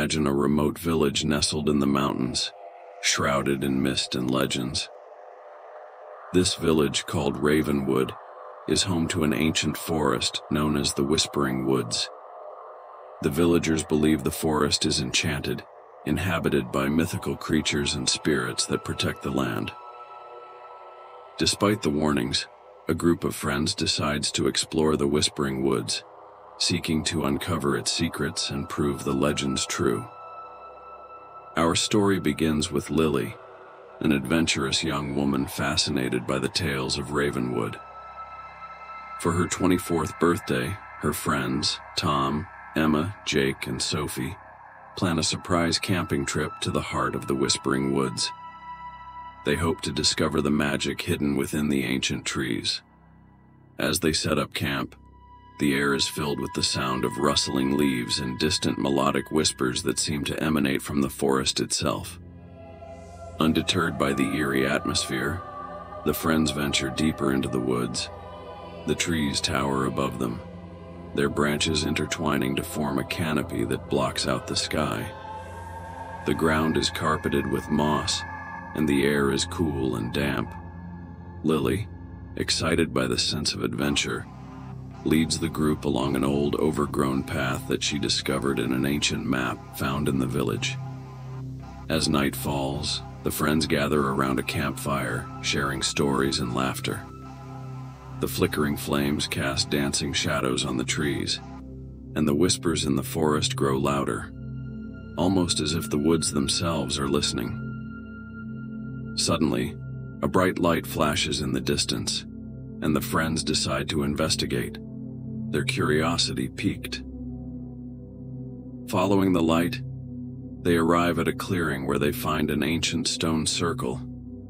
imagine a remote village nestled in the mountains, shrouded in mist and legends. This village, called Ravenwood, is home to an ancient forest known as the Whispering Woods. The villagers believe the forest is enchanted, inhabited by mythical creatures and spirits that protect the land. Despite the warnings, a group of friends decides to explore the Whispering Woods, seeking to uncover its secrets and prove the legends true. Our story begins with Lily, an adventurous young woman fascinated by the tales of Ravenwood. For her 24th birthday, her friends, Tom, Emma, Jake, and Sophie, plan a surprise camping trip to the heart of the Whispering Woods. They hope to discover the magic hidden within the ancient trees. As they set up camp, the air is filled with the sound of rustling leaves and distant melodic whispers that seem to emanate from the forest itself. Undeterred by the eerie atmosphere, the friends venture deeper into the woods. The trees tower above them, their branches intertwining to form a canopy that blocks out the sky. The ground is carpeted with moss, and the air is cool and damp. Lily, excited by the sense of adventure, leads the group along an old, overgrown path that she discovered in an ancient map found in the village. As night falls, the friends gather around a campfire, sharing stories and laughter. The flickering flames cast dancing shadows on the trees, and the whispers in the forest grow louder, almost as if the woods themselves are listening. Suddenly, a bright light flashes in the distance, and the friends decide to investigate, their curiosity piqued. Following the light, they arrive at a clearing where they find an ancient stone circle,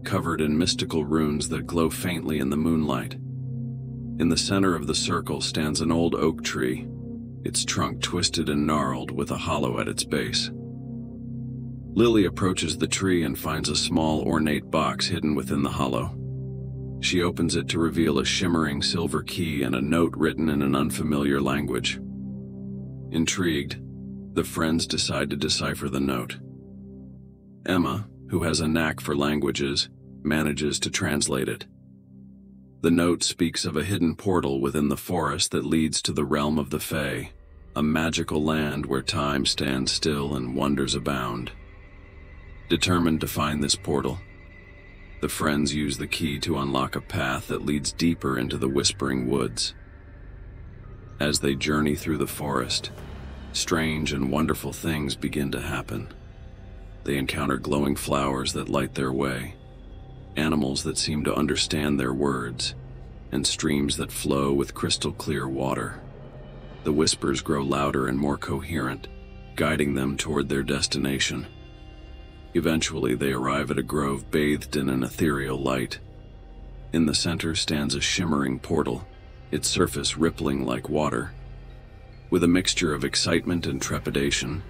covered in mystical runes that glow faintly in the moonlight. In the center of the circle stands an old oak tree, its trunk twisted and gnarled with a hollow at its base. Lily approaches the tree and finds a small, ornate box hidden within the hollow. She opens it to reveal a shimmering silver key and a note written in an unfamiliar language. Intrigued, the friends decide to decipher the note. Emma, who has a knack for languages, manages to translate it. The note speaks of a hidden portal within the forest that leads to the realm of the Fae, a magical land where time stands still and wonders abound. Determined to find this portal, the friends use the key to unlock a path that leads deeper into the Whispering Woods. As they journey through the forest, strange and wonderful things begin to happen. They encounter glowing flowers that light their way, animals that seem to understand their words, and streams that flow with crystal clear water. The whispers grow louder and more coherent, guiding them toward their destination. Eventually, they arrive at a grove bathed in an ethereal light. In the center stands a shimmering portal, its surface rippling like water. With a mixture of excitement and trepidation,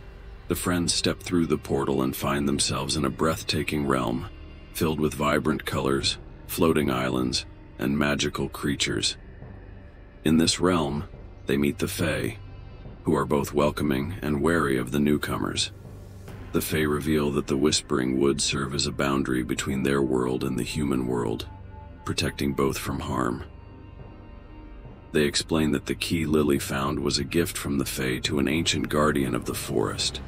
the friends step through the portal and find themselves in a breathtaking realm, filled with vibrant colors, floating islands, and magical creatures. In this realm, they meet the Fae, who are both welcoming and wary of the newcomers. The Fae reveal that the Whispering Woods serve as a boundary between their world and the human world, protecting both from harm. They explain that the key Lily found was a gift from the Fae to an ancient guardian of the forest,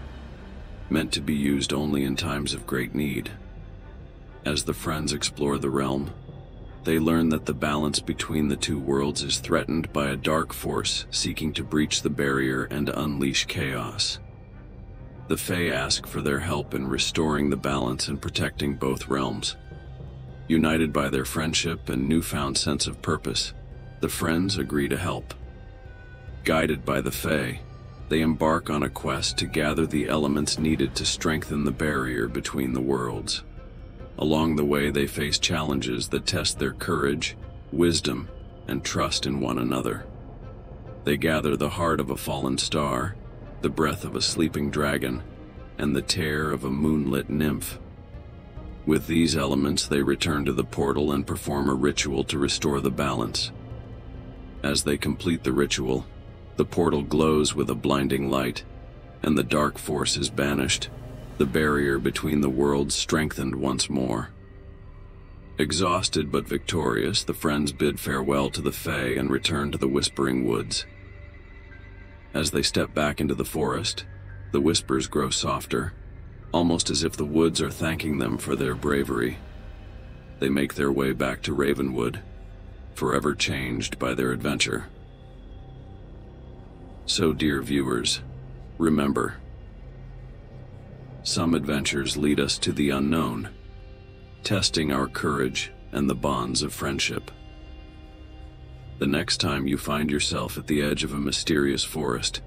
meant to be used only in times of great need. As the friends explore the realm, they learn that the balance between the two worlds is threatened by a dark force seeking to breach the barrier and unleash chaos. The Fae ask for their help in restoring the balance and protecting both realms. United by their friendship and newfound sense of purpose, the friends agree to help. Guided by the Fae, they embark on a quest to gather the elements needed to strengthen the barrier between the worlds. Along the way, they face challenges that test their courage, wisdom, and trust in one another. They gather the heart of a fallen star, the breath of a sleeping dragon, and the tear of a moonlit nymph. With these elements, they return to the portal and perform a ritual to restore the balance. As they complete the ritual, the portal glows with a blinding light, and the dark force is banished, the barrier between the worlds strengthened once more. Exhausted but victorious, the friends bid farewell to the Fae and return to the Whispering Woods. As they step back into the forest, the whispers grow softer, almost as if the woods are thanking them for their bravery. They make their way back to Ravenwood, forever changed by their adventure. So, dear viewers, remember, some adventures lead us to the unknown, testing our courage and the bonds of friendship. The next time you find yourself at the edge of a mysterious forest,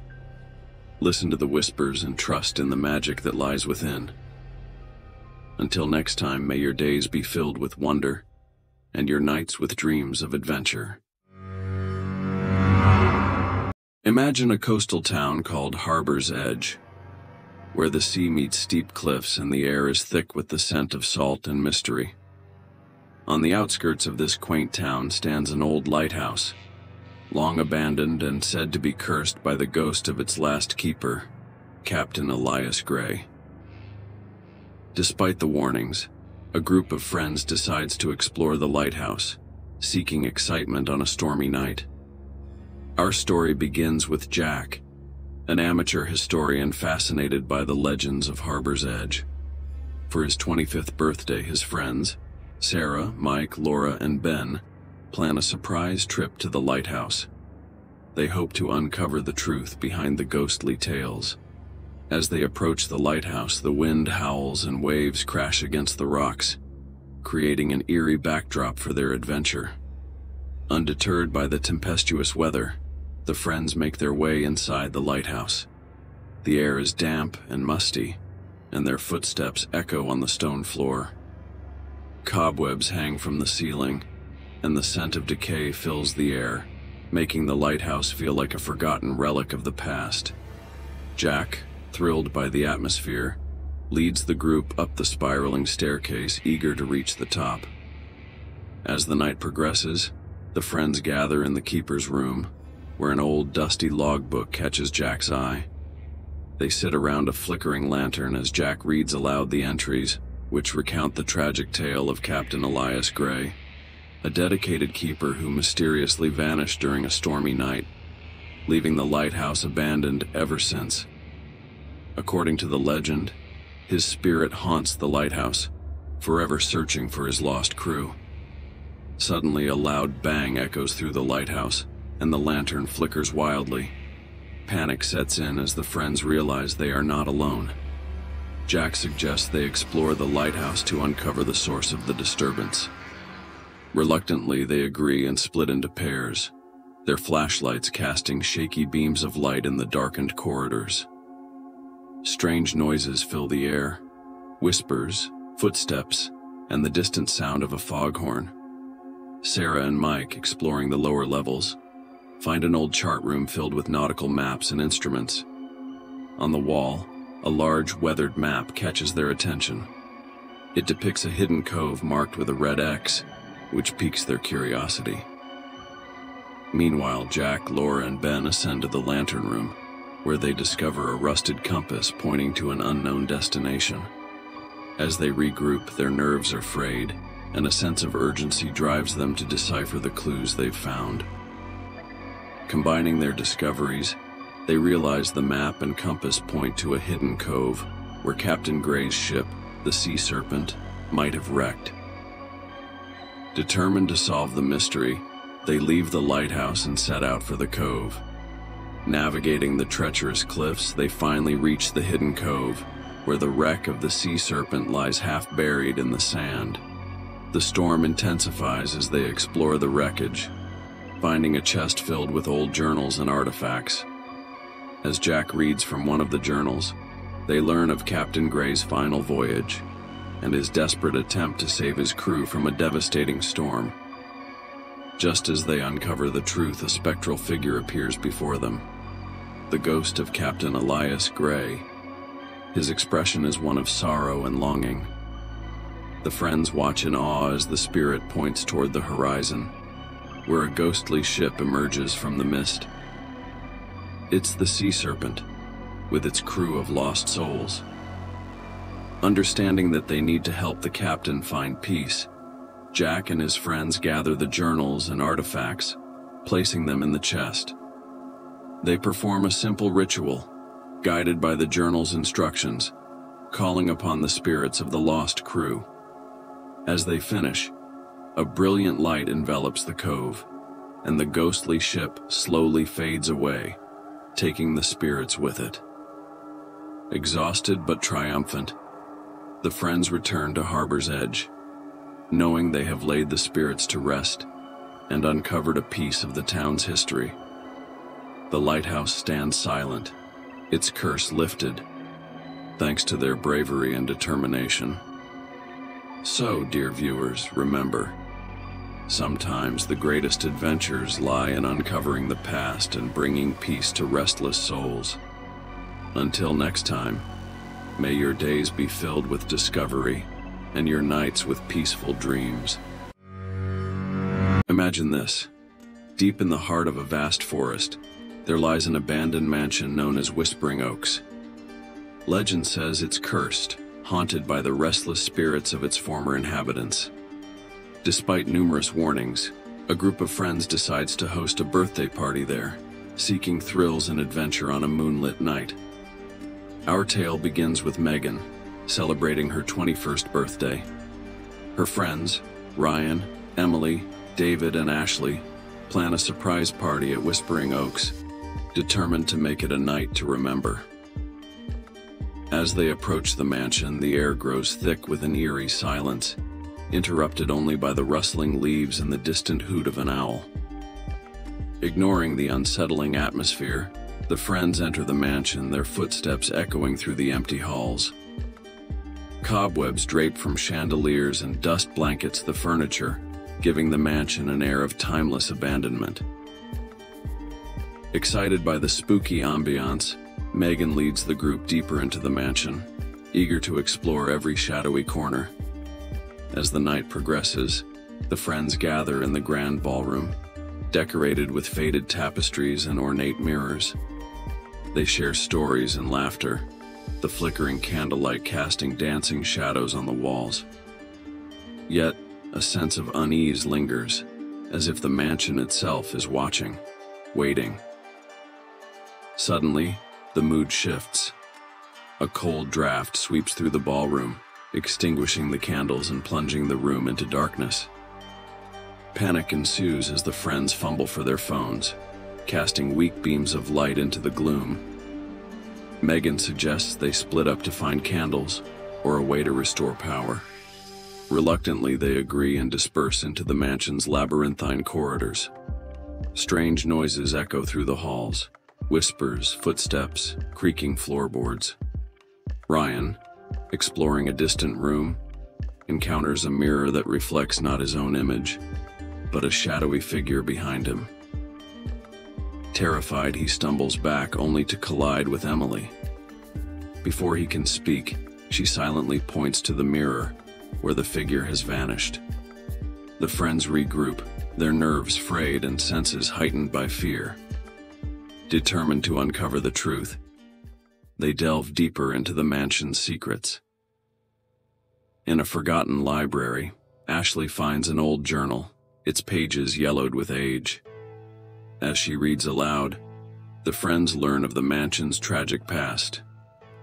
listen to the whispers and trust in the magic that lies within. Until next time, may your days be filled with wonder and your nights with dreams of adventure. Imagine a coastal town called Harbor's Edge, where the sea meets steep cliffs and the air is thick with the scent of salt and mystery. On the outskirts of this quaint town stands an old lighthouse, long abandoned and said to be cursed by the ghost of its last keeper, Captain Elias Gray. Despite the warnings, a group of friends decides to explore the lighthouse, seeking excitement on a stormy night. Our story begins with Jack, an amateur historian fascinated by the legends of Harbor's Edge. For his 25th birthday, his friends, Sarah, Mike, Laura, and Ben, plan a surprise trip to the lighthouse. They hope to uncover the truth behind the ghostly tales. As they approach the lighthouse, the wind howls and waves crash against the rocks, creating an eerie backdrop for their adventure. Undeterred by the tempestuous weather, the friends make their way inside the lighthouse. The air is damp and musty, and their footsteps echo on the stone floor. Cobwebs hang from the ceiling, and the scent of decay fills the air, making the lighthouse feel like a forgotten relic of the past. Jack, thrilled by the atmosphere, leads the group up the spiraling staircase, eager to reach the top. As the night progresses, the friends gather in the keeper's room, where an old dusty logbook catches Jack's eye. They sit around a flickering lantern as Jack reads aloud the entries, which recount the tragic tale of Captain Elias Gray, a dedicated keeper who mysteriously vanished during a stormy night, leaving the lighthouse abandoned ever since. According to the legend, his spirit haunts the lighthouse, forever searching for his lost crew. Suddenly, a loud bang echoes through the lighthouse, and the lantern flickers wildly. Panic sets in as the friends realize they are not alone. Jack suggests they explore the lighthouse to uncover the source of the disturbance. Reluctantly, they agree and split into pairs, their flashlights casting shaky beams of light in the darkened corridors. Strange noises fill the air, whispers, footsteps, and the distant sound of a foghorn. Sarah and Mike, exploring the lower levels, find an old chart room filled with nautical maps and instruments. On the wall, a large weathered map catches their attention. It depicts a hidden cove marked with a red X, which piques their curiosity. Meanwhile, Jack, Laura, and Ben ascend to the lantern room, where they discover a rusted compass pointing to an unknown destination. As they regroup, their nerves are frayed, and a sense of urgency drives them to decipher the clues they've found. Combining their discoveries, they realize the map and compass point to a hidden cove where Captain Gray's ship, the Sea Serpent, might have wrecked. Determined to solve the mystery, they leave the lighthouse and set out for the cove. Navigating the treacherous cliffs, they finally reach the hidden cove, where the wreck of the Sea Serpent lies half buried in the sand. The storm intensifies as they explore the wreckage, finding a chest filled with old journals and artifacts. As Jack reads from one of the journals, they learn of Captain Gray's final voyage and his desperate attempt to save his crew from a devastating storm. Just as they uncover the truth, a spectral figure appears before them, the ghost of Captain Elias Gray. His expression is one of sorrow and longing. The friends watch in awe as the spirit points toward the horizon, where a ghostly ship emerges from the mist. It's the Sea Serpent, with its crew of lost souls. Understanding that they need to help the captain find peace, Jack and his friends gather the journals and artifacts, placing them in the chest. They perform a simple ritual, guided by the journal's instructions, calling upon the spirits of the lost crew. As they finish, a brilliant light envelops the cove, and the ghostly ship slowly fades away, taking the spirits with it. Exhausted but triumphant, the friends return to Harbor's Edge, knowing they have laid the spirits to rest and uncovered a piece of the town's history. The lighthouse stands silent, its curse lifted, thanks to their bravery and determination. So, dear viewers, remember, sometimes the greatest adventures lie in uncovering the past and bringing peace to restless souls. Until next time, may your days be filled with discovery and your nights with peaceful dreams. Imagine this. Deep in the heart of a vast forest, there lies an abandoned mansion known as Whispering Oaks. Legend says it's cursed, haunted by the restless spirits of its former inhabitants. Despite numerous warnings, a group of friends decides to host a birthday party there, seeking thrills and adventure on a moonlit night. Our tale begins with Megan, celebrating her 21st birthday. Her friends, Ryan, Emily, David, and Ashley, plan a surprise party at Whispering Oaks, determined to make it a night to remember. As they approach the mansion, the air grows thick with an eerie silence, interrupted only by the rustling leaves and the distant hoot of an owl. Ignoring the unsettling atmosphere, the friends enter the mansion, their footsteps echoing through the empty halls. Cobwebs drape from chandeliers and dust blankets the furniture, giving the mansion an air of timeless abandonment. Excited by the spooky ambiance, Megan leads the group deeper into the mansion, eager to explore every shadowy corner. As the night progresses, the friends gather in the grand ballroom, decorated with faded tapestries and ornate mirrors. They share stories and laughter, the flickering candlelight casting dancing shadows on the walls. Yet, a sense of unease lingers, as if the mansion itself is watching, waiting. Suddenly, the mood shifts. A cold draft sweeps through the ballroom, extinguishing the candles and plunging the room into darkness. Panic ensues as the friends fumble for their phones, casting weak beams of light into the gloom. Megan suggests they split up to find candles or a way to restore power. Reluctantly, they agree and disperse into the mansion's labyrinthine corridors. Strange noises echo through the halls, whispers, footsteps, creaking floorboards. Ryan, exploring a distant room, encounters a mirror that reflects not his own image, but a shadowy figure behind him. Terrified, he stumbles back only to collide with Emily. Before he can speak, she silently points to the mirror, where the figure has vanished. The friends regroup, their nerves frayed and senses heightened by fear. Determined to uncover the truth, they delve deeper into the mansion's secrets. In a forgotten library, Ashley finds an old journal, its pages yellowed with age. As she reads aloud, the friends learn of the mansion's tragic past,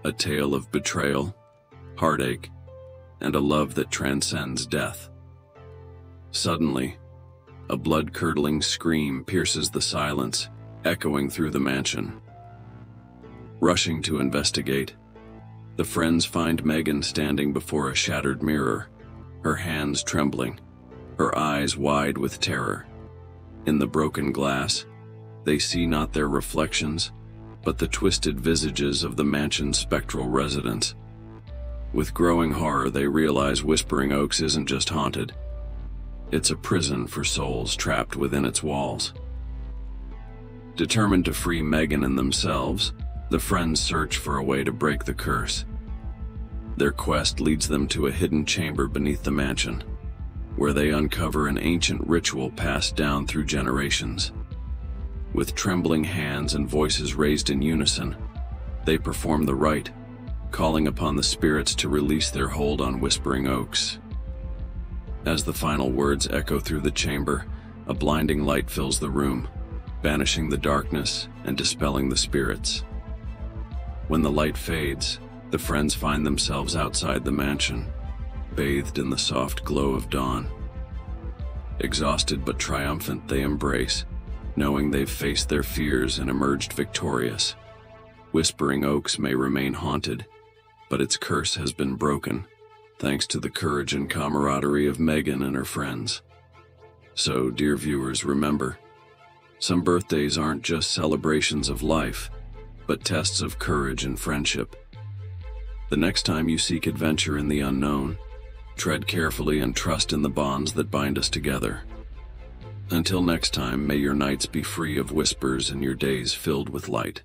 a tale of betrayal, heartache, and a love that transcends death. Suddenly, a blood-curdling scream pierces the silence, echoing through the mansion. Rushing to investigate, the friends find Megan standing before a shattered mirror, her hands trembling, her eyes wide with terror. In the broken glass, they see not their reflections, but the twisted visages of the mansion's spectral residents. With growing horror, they realize Whispering Oaks isn't just haunted. It's a prison for souls trapped within its walls. Determined to free Megan and themselves, the friends search for a way to break the curse. Their quest leads them to a hidden chamber beneath the mansion, where they uncover an ancient ritual passed down through generations. With trembling hands and voices raised in unison, They perform the rite, calling upon the spirits to release their hold on Whispering Oaks. As the final words echo through the chamber, a blinding light fills the room, banishing the darkness and dispelling the spirits. When the light fades, the friends find themselves outside the mansion, bathed in the soft glow of dawn. Exhausted but triumphant, they embrace, knowing they've faced their fears and emerged victorious. Whispering Oaks may remain haunted, but its curse has been broken, thanks to the courage and camaraderie of Megan and her friends. So, dear viewers, remember, some birthdays aren't just celebrations of life, but tests of courage and friendship. The next time you seek adventure in the unknown, tread carefully and trust in the bonds that bind us together. Until next time, may your nights be free of whispers and your days filled with light.